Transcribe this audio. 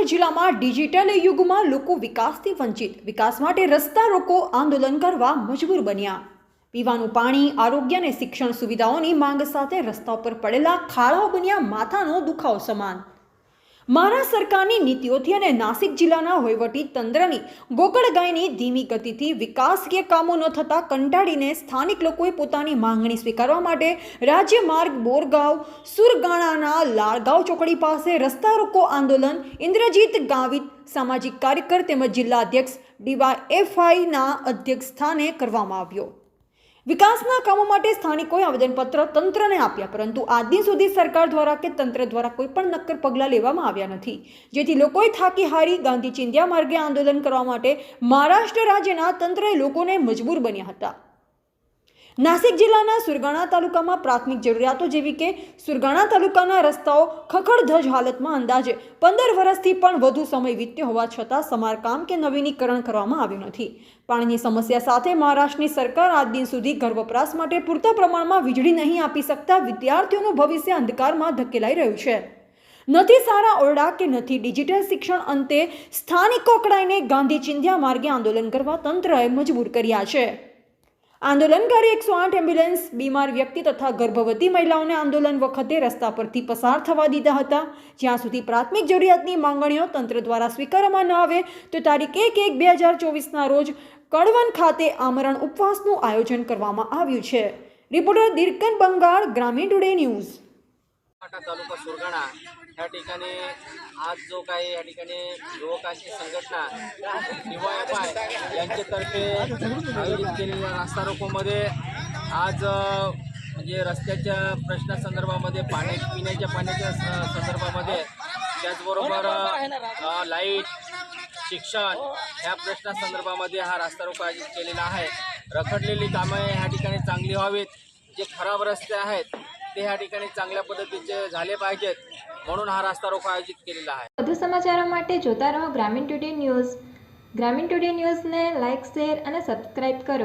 જિલ્લામાં ડિજિટલ યુગમાં લોકો વિકાસથી વંચિત, વિકાસ માટે રસ્તા રોકો આંદોલન કરવા મજબૂર બન્યા। પીવાનું પાણી, આરોગ્ય અને શિક્ષણ સુવિધાઓની માંગ સાથે રસ્તા પર પડેલા ખાડાઓ બન્યા માથાનો દુખાવો સમાન। મહારાષ્ટ્ર સરકારની નીતિઓથી અને નાસિક જિલ્લાના વહીવટી તંત્રની ગોકળગાયની ધીમી ગતિથી વિકાસકીય કામો ન થતા કંટાળીને સ્થાનિક લોકોએ પોતાની માંગણી સ્વીકારવા માટે રાજ્ય માર્ગ બોરગાંવ સુરગાણાના લાળગાંવ ચોકડી પાસે રસ્તા રોકો આંદોલન ઇન્દ્રજીત ગાવિત સામાજિક કાર્યકર તેમજ જિલ્લા અધ્યક્ષ ડીવાયએફઆઈના અધ્યક્ષ સ્થાને કરવામાં આવ્યો। વિકાસના કામો માટે સ્થાનિકોએ આવેદનપત્ર તંત્રને આપ્યા, પરંતુ આજ દિન સુધી સરકાર દ્વારા કે તંત્ર દ્વારા કોઈ પણ નક્કર પગલાં લેવામાં આવ્યા નથી, જેથી લોકોએ થાકી હારી ગાંધી ચિંધ્યા માર્ગે આંદોલન કરવા માટે મહારાષ્ટ્ર રાજ્યના તંત્રએ લોકોને મજબૂર બન્યા હતા। નાસિક જિલ્લાના સુરગાણા તાલુકામાં પ્રાથમિક જરૂરિયાતો જેવી કે સુરગાણા તાલુકાના રસ્તાઓ ખખડધજ હાલતમાં અંદાજે 15 વર્ષથી પણ વધુ સમય વીત્યો હોવા છતાં સમારકામ કે નવીનીકરણ કરવામાં આવ્યું નથી। પાણીની સમસ્યા સાથે મહારાષ્ટ્રની સરકાર આજ દિન સુધી ઘર વપરાશ માટે પૂરતા પ્રમાણમાં વીજળી નહીં આપી શકતા વિદ્યાર્થીઓનું ભવિષ્ય અંધકારમાં ધકેલાઈ રહ્યું છે। નથી સારા ઓરડા કે નથી ડિજિટલ શિક્ષણ, અંતે સ્થાનિકો અકળાઈને ગાંધી ચિંધ્યા માર્ગે આંદોલન કરવા તંત્રએ મજબૂર કર્યા છે। આંદોલનકારી 108 એમ્બ્યુલન્સ બીમાર વ્યક્તિ તથા ગર્ભવતી મહિલાઓને આંદોલન વખતે રસ્તા પરથી પસાર થવા દીધા હતા। જ્યાં સુધી પ્રાથમિક જરૂરિયાતની માંગણીઓ તંત્ર દ્વારા સ્વીકારવામાં ન આવે તો તારીખ 1/1/2024ના રોજ કડવન ખાતે આમરણ ઉપવાસનું આયોજન કરવામાં આવ્યું છે। રિપોર્ટર દીર્ઘન બંગાળ, ग्रामीण टुडे न्यूज। तालुका सुरगाणा या ठिकाणी आज जो काही या ठिकाणी युवकांची संघटना DYFI यांच्यातर्फे आयोजित केलेल्या रास्ता रोकोमध्ये आज म्हणजे रस्त्याच्या प्रश्नासंदर्भामध्ये पिण्याच्या पाण्याच्या संदर्भामध्ये त्याचबरोबर लाईट, शिक्षण ह्या प्रश्नासंदर्भामध्ये हा रास्ता रोको आयोजित केलेला आहे। रखडलेली कामे ह्या ठिकाणी चांगली व्हावीत, जे खराब रस्ते आहेत ते ह्या ठिकाणी चांगल्या पद्धतीचे झाले पाहिजेत, म्हणून हा रास्ता रोको आयोजित केलेला आहे। વધુ સમાચારો માટે જોતા રહો ગ્રામીણ ટુડે ન્યૂઝ। ગ્રામીણ ટુડે ન્યૂઝને લાઇક, શેર અને સબસ્ક્રાઇબ કરો।